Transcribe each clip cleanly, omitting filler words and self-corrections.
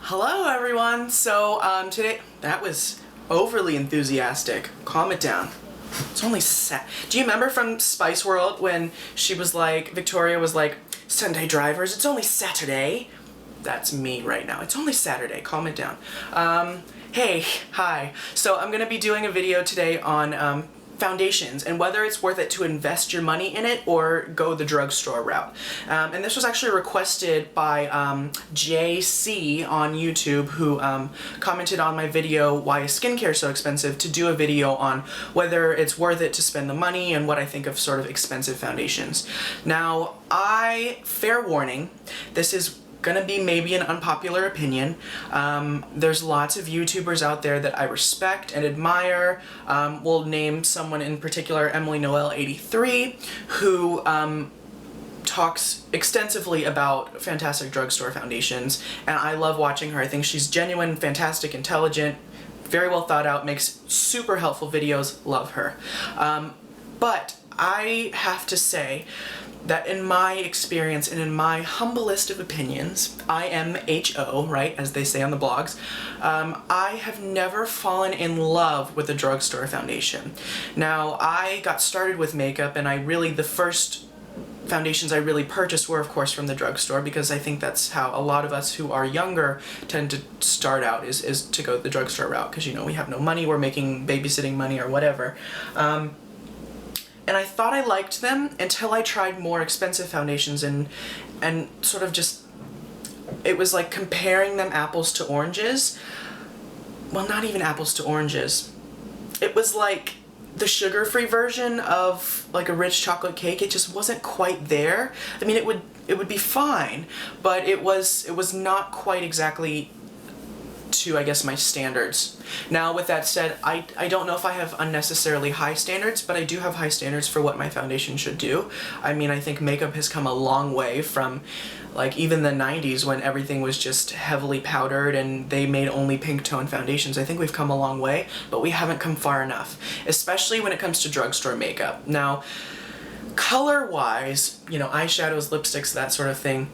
Hello everyone! So today, that was overly enthusiastic. Calm it down. It's only Do you remember from Spice World when she was like, Victoria was like, Sunday drivers, it's only Saturday? That's me right now. It's only Saturday. Calm it down. Hey, hi. So I'm gonna be doing a video today on foundations and whether it's worth it to invest your money in it or go the drugstore route. And this was actually requested by JC on YouTube, who commented on my video, Why is Skincare So Expensive, to do a video on whether it's worth it to spend the money and what I think of sort of expensive foundations. Now, fair warning, this is gonna be maybe an unpopular opinion. There's lots of YouTubers out there that I respect and admire. We'll name someone in particular, Emily Noel 83, who talks extensively about fantastic drugstore foundations, and I love watching her. I think she's genuine, fantastic, intelligent, very well thought out, makes super helpful videos, love her. But I have to say that in my experience and in my humblest of opinions, IMHO, right, as they say on the blogs, I have never fallen in love with a drugstore foundation. Now, I got started with makeup, and the first foundations I really purchased were, of course, from the drugstore, because I think that's how a lot of us who are younger tend to start out, is to go the drugstore route, because, you know, we have no money, we're making babysitting money or whatever. And I thought I liked them until I tried more expensive foundations and sort of just, it was like comparing them apples to oranges. Well, not even apples to oranges. It was like the sugar-free version of like a rich chocolate cake. It just wasn't quite there. I mean, it would be fine, but it was not quite exactly to, I guess, my standards. Now, with that said, I don't know if I have unnecessarily high standards, but I do have high standards for what my foundation should do. I mean, I think makeup has come a long way from, like, even the 90s when everything was just heavily powdered and they made only pink tone foundations. I think we've come a long way, but we haven't come far enough, especially when it comes to drugstore makeup. Now, color-wise, you know, eyeshadows, lipsticks, that sort of thing,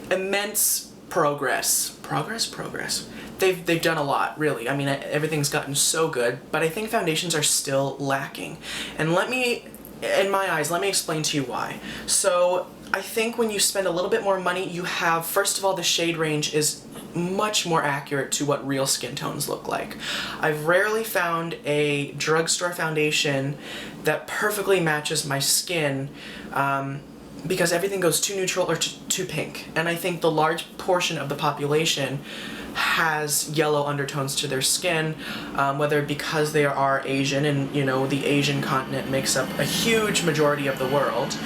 immense progress. They've done a lot, really. I mean, everything's gotten so good, but I think foundations are still lacking. And in my eyes, let me explain to you why. So, I think when you spend a little bit more money, you have, first of all, the shade range is much more accurate to what real skin tones look like. I've rarely found a drugstore foundation that perfectly matches my skin, because everything goes too neutral or too pink. And I think the large portion of the population has yellow undertones to their skin, whether because they are Asian, and, you know, the Asian continent makes up a huge majority of the world,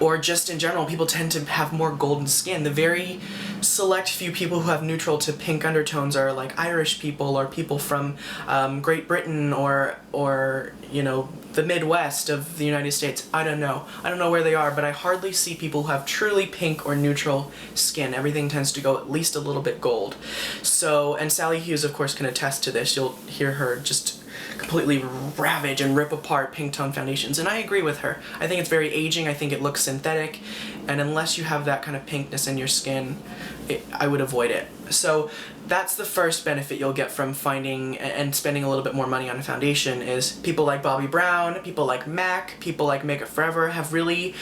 or just in general, people tend to have more golden skin. The very select few people who have neutral to pink undertones are like Irish people or people from Great Britain or you know, the Midwest of the United States. I don't know where they are, but I hardly see people who have truly pink or neutral skin. Everything tends to go at least a little bit gold. So, and Sally Hughes, of course, can attest to this. You'll hear her just completely ravage and rip apart pink tone foundations, and I agree with her. I think it's very aging, I think it looks synthetic, and unless you have that kind of pinkness in your skin, I would avoid it. So that's the first benefit you'll get from finding and spending a little bit more money on a foundation, is people like Bobbi Brown, people like MAC, people like Makeup Forever have really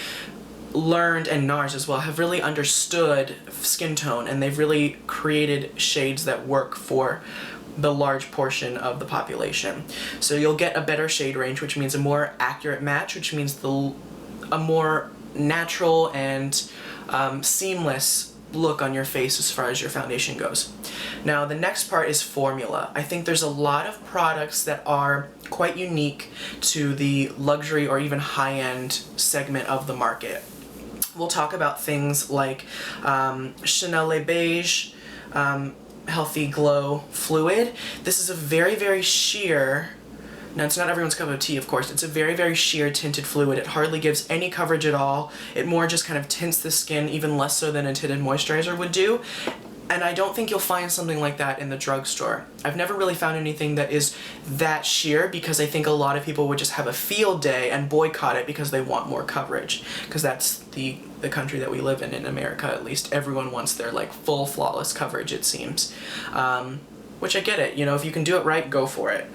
learned, and NARS as well, have really understood skin tone, and they've really created shades that work for the large portion of the population. So you'll get a better shade range, which means a more accurate match, which means a more natural and seamless look on your face as far as your foundation goes. Now, the next part is formula. I think there's a lot of products that are quite unique to the luxury or even high-end segment of the market. We'll talk about things like Chanel Les Beiges, Healthy Glow Fluide. This is a very, very sheer, now it's not everyone's cup of tea, of course, it's a very, very sheer tinted fluid. It hardly gives any coverage at all. It more just kind of tints the skin, even less so than a tinted moisturizer would do. And I don't think you'll find something like that in the drugstore. I've never really found anything that is that sheer, because I think a lot of people would just have a field day and boycott it because they want more coverage. Because that's the country that we live in America at least. Everyone wants their like full flawless coverage, it seems. Which I get it, you know, if you can do it right, go for it.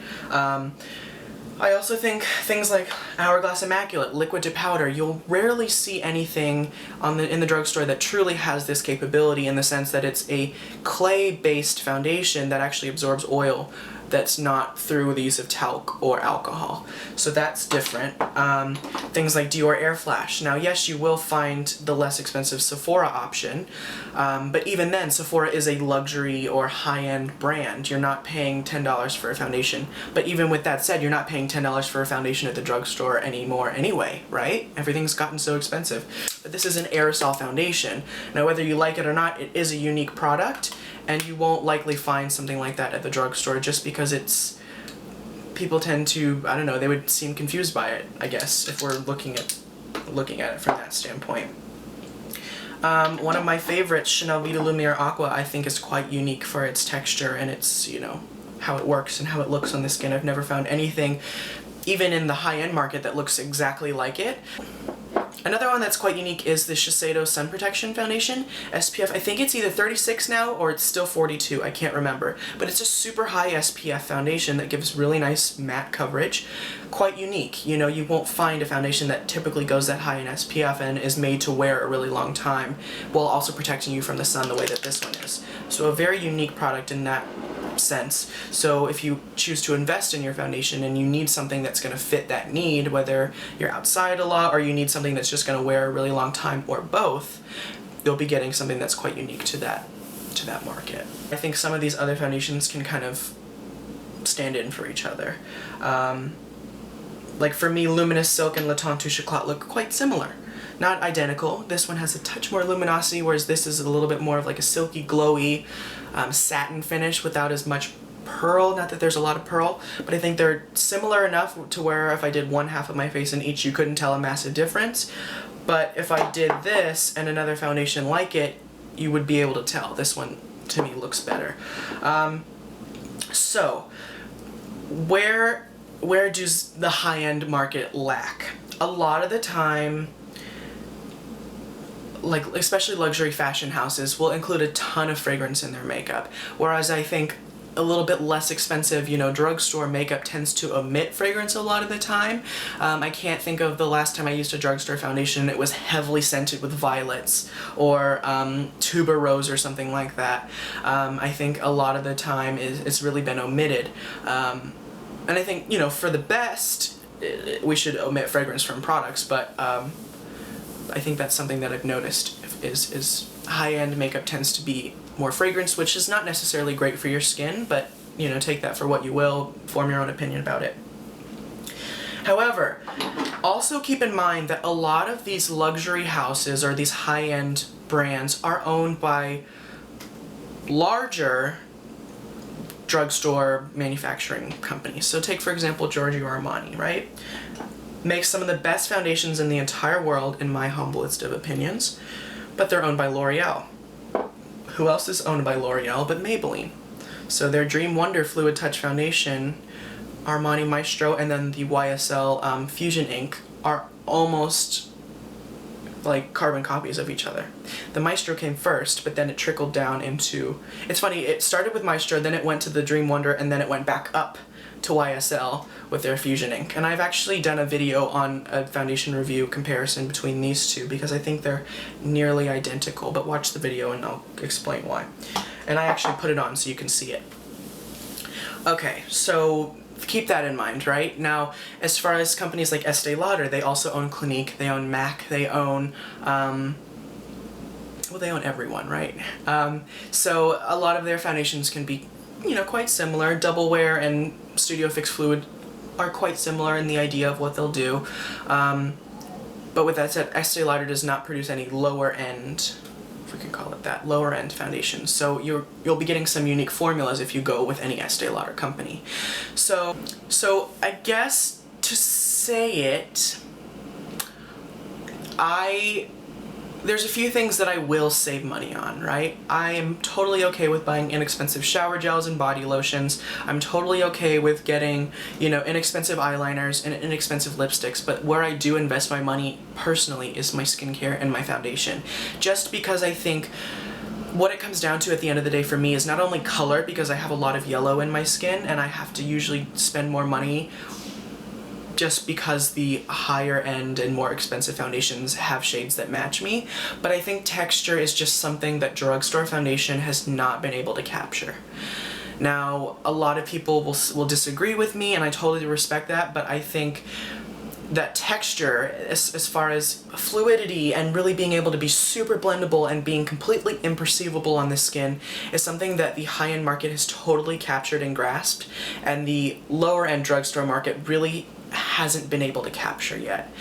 I also think things like Hourglass Immaculate, liquid to powder, you'll rarely see anything in the drugstore that truly has this capability, in the sense that it's a clay-based foundation that actually absorbs oil that's not through the use of talc or alcohol. So that's different. Things like Dior AirFlash. Now, yes, you will find the less expensive Sephora option, but even then, Sephora is a luxury or high-end brand. You're not paying $10 for a foundation. But even with that said, you're not paying $10 for a foundation at the drugstore anymore anyway, right? Everything's gotten so expensive. But this is an aerosol foundation. Now, whether you like it or not, it is a unique product, and you won't likely find something like that at the drugstore, just because people tend to, I don't know, they would seem confused by it, I guess, if we're looking at it from that standpoint. One of my favorites, Chanel Vitalumiere Aqua, I think is quite unique for its texture and its, you know, how it works and how it looks on the skin. I've never found anything, even in the high-end market, that looks exactly like it. Another one that's quite unique is the Shiseido Sun Protection Foundation. SPF, I think it's either 36 now or it's still 42, I can't remember. But it's a super high SPF foundation that gives really nice matte coverage. Quite unique. You know, you won't find a foundation that typically goes that high in SPF and is made to wear a really long time, while also protecting you from the sun the way that this one is. So a very unique product in that sense. So if you choose to invest in your foundation and you need something that's going to fit that need, whether you're outside a lot or you need something that's just going to wear a really long time, or both, you'll be getting something that's quite unique to that market. I think some of these other foundations can kind of stand in for each other. Like for me, Luminous Silk and Le Temps Touche Éclat look quite similar. Not identical. This one has a touch more luminosity, whereas this is a little bit more of like a silky, glowy satin finish without as much pearl. Not that there's a lot of pearl, but I think they're similar enough to where if I did one half of my face in each, you couldn't tell a massive difference. But if I did this and another foundation like it, you would be able to tell. This one, to me, looks better. So, where does the high-end market lack? A lot of the time, like especially luxury fashion houses will include a ton of fragrance in their makeup, whereas I think a little bit less expensive, you know, drugstore makeup tends to omit fragrance a lot of the time. I can't think of the last time I used a drugstore foundation that was heavily scented with violets or tuberose or something like that. I think a lot of the time it's really been omitted. And I think, you know, for the best, we should omit fragrance from products, but I think that's something that I've noticed is high-end makeup tends to be more fragrance, which is not necessarily great for your skin, but, you know, take that for what you will, form your own opinion about it. However, also keep in mind that a lot of these luxury houses or these high-end brands are owned by larger drugstore manufacturing companies. So take, for example, Giorgio Armani, right? Makes some of the best foundations in the entire world, in my humblest of opinions, but they're owned by L'Oreal. Who else is owned by L'Oreal but Maybelline? So their Dream Wonder Fluid Touch Foundation, Armani Maestro, and then the YSL Fusion Ink are almost like carbon copies of each other. The Maestro came first, but then it trickled down into... It's funny, it started with Maestro, then it went to the Dream Wonder, and then it went back up to YSL with their Fusion Ink. And I've actually done a video on a foundation review comparison between these two because I think they're nearly identical, but watch the video and I'll explain why. And I actually put it on so you can see it. Okay, so keep that in mind, right? Now, as far as companies like Estee Lauder, they also own Clinique, they own MAC, they own, well, they own everyone, right? So a lot of their foundations can be, you know, quite similar. Double Wear and Studio Fix Fluid are quite similar in the idea of what they'll do. But with that said, Estee Lauder does not produce any lower end, if we can call it that, lower end foundations. So you'll be getting some unique formulas if you go with any Estee Lauder company. So I guess to say it, I there's a few things that I will save money on, right? I am totally okay with buying inexpensive shower gels and body lotions. I'm totally okay with getting, you know, inexpensive eyeliners and inexpensive lipsticks, but where I do invest my money personally is my skincare and my foundation. Just because I think what it comes down to at the end of the day for me is not only color, because I have a lot of yellow in my skin and I have to usually spend more money just because the higher end and more expensive foundations have shades that match me, but I think texture is just something that drugstore foundation has not been able to capture. Now, a lot of people will disagree with me, and I totally respect that, but I think that texture, as far as fluidity and really being able to be super blendable and being completely imperceivable on the skin, is something that the high-end market has totally captured and grasped, and the lower-end drugstore market really hasn't been able to capture yet.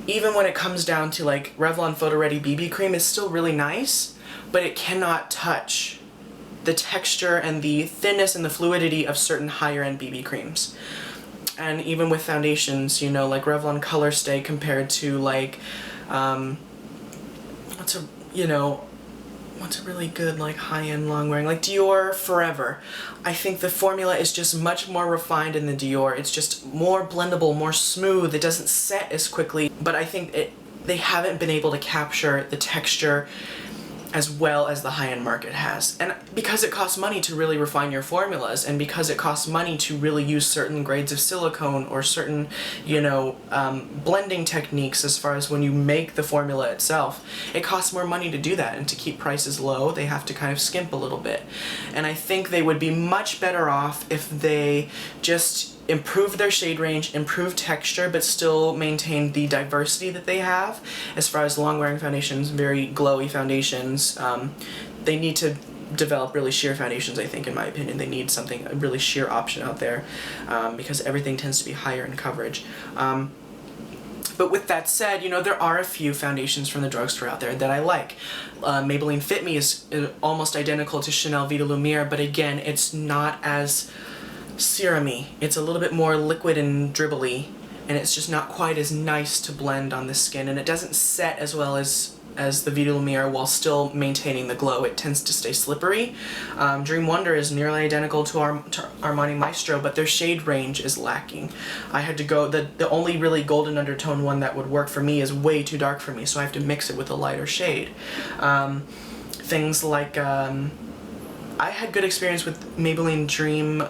Even when it comes down to like Revlon Photo Ready BB cream is still really nice, but it cannot touch the texture and the thinness and the fluidity of certain higher end BB creams. And even with foundations, you know, like Revlon Color Stay compared to like, what's a really good like high-end long wearing, like Dior Forever. I think the formula is just much more refined in the Dior. It's just more blendable, more smooth. It doesn't set as quickly, but I think they haven't been able to capture the texture as well as the high-end market has. And because it costs money to really refine your formulas, and because it costs money to really use certain grades of silicone or certain, you know, blending techniques as far as when you make the formula itself, it costs more money to do that, and to keep prices low, they have to kind of skimp a little bit. And I think they would be much better off if they just improve their shade range, improve texture, but still maintain the diversity that they have as far as long-wearing foundations, very glowy foundations. They need to develop really sheer foundations, I think, in my opinion. They need something, a really sheer option out there, because everything tends to be higher in coverage. But with that said, you know, there are a few foundations from the drugstore out there that I like. Maybelline Fit Me is almost identical to Chanel Vitalumiere, but again, it's not as serum-y. It's a little bit more liquid and dribbly, and it's just not quite as nice to blend on the skin, and it doesn't set as well as the Vitalumiere while still maintaining the glow. It tends to stay slippery. Dream Wonder is nearly identical to Armani Maestro, but their shade range is lacking. I had to go, the only really golden undertone one that would work for me is way too dark for me, so I have to mix it with a lighter shade. Things like, I had good experience with Maybelline Dream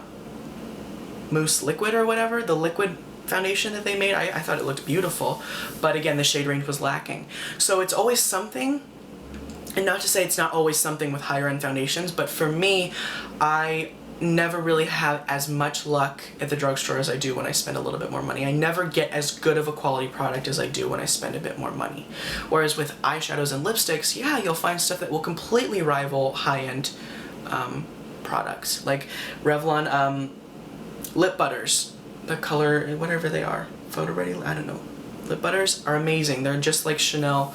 Mousse Liquid or whatever, the liquid foundation that they made. I thought it looked beautiful, but again, the shade range was lacking. So it's always something, and not to say it's not always something with higher end foundations, but for me, I never really have as much luck at the drugstore as I do when I spend a little bit more money. I never get as good of a quality product as I do when I spend a bit more money. Whereas with eyeshadows and lipsticks, yeah, you'll find stuff that will completely rival high-end products. Like Revlon lip butters, the color, whatever they are, Photo Ready, I don't know. Lip butters are amazing. They're just like Chanel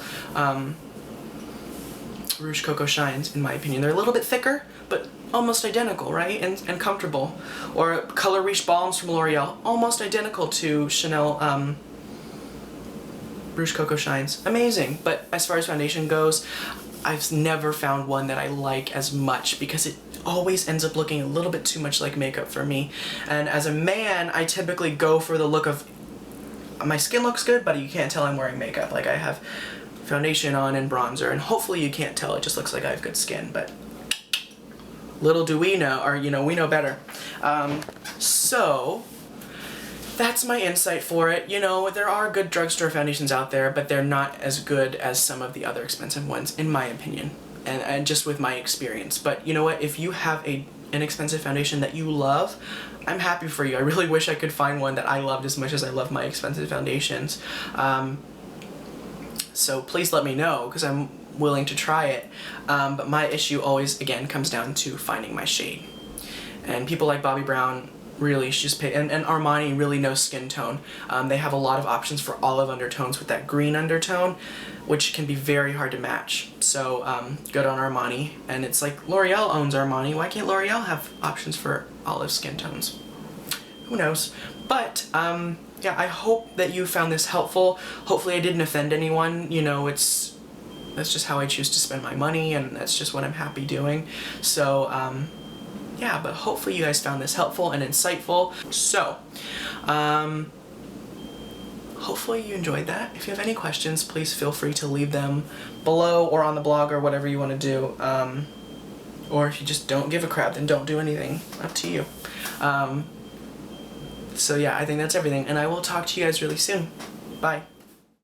Rouge Coco Shines, in my opinion. They're a little bit thicker, but almost identical, right? And comfortable. Or Color Riche Balms from L'Oreal, almost identical to Chanel Rouge Coco Shines. Amazing. But as far as foundation goes, I've never found one that I like as much, because it always ends up looking a little bit too much like makeup for me. And as a man, I typically go for the look of, my skin looks good, but you can't tell I'm wearing makeup. Like, I have foundation on and bronzer, and hopefully you can't tell, it just looks like I have good skin, but little do we know, or you know, we know better. So that's my insight for it. You know, there are good drugstore foundations out there, but they're not as good as some of the other expensive ones, in my opinion. And just with my experience. But you know what, if you have an inexpensive foundation that you love, I'm happy for you. I really wish I could find one that I loved as much as I love my expensive foundations. So please let me know, because I'm willing to try it. But my issue always, again, comes down to finding my shade. And people like Bobbi Brown really, and Armani really knows skin tone. They have a lot of options for olive undertones with that green undertone, which can be very hard to match. So good on Armani. And it's like, L'Oreal owns Armani. Why can't L'Oreal have options for olive skin tones? Who knows? But yeah, I hope that you found this helpful. Hopefully I didn't offend anyone. You know, it's That's just how I choose to spend my money, and that's just what I'm happy doing. So yeah, but hopefully you guys found this helpful and insightful. So hopefully you enjoyed that. If you have any questions, please feel free to leave them below or on the blog or whatever you want to do. Or if you just don't give a crap, then don't do anything. Up to you. So yeah, I think that's everything, and I will talk to you guys really soon. Bye.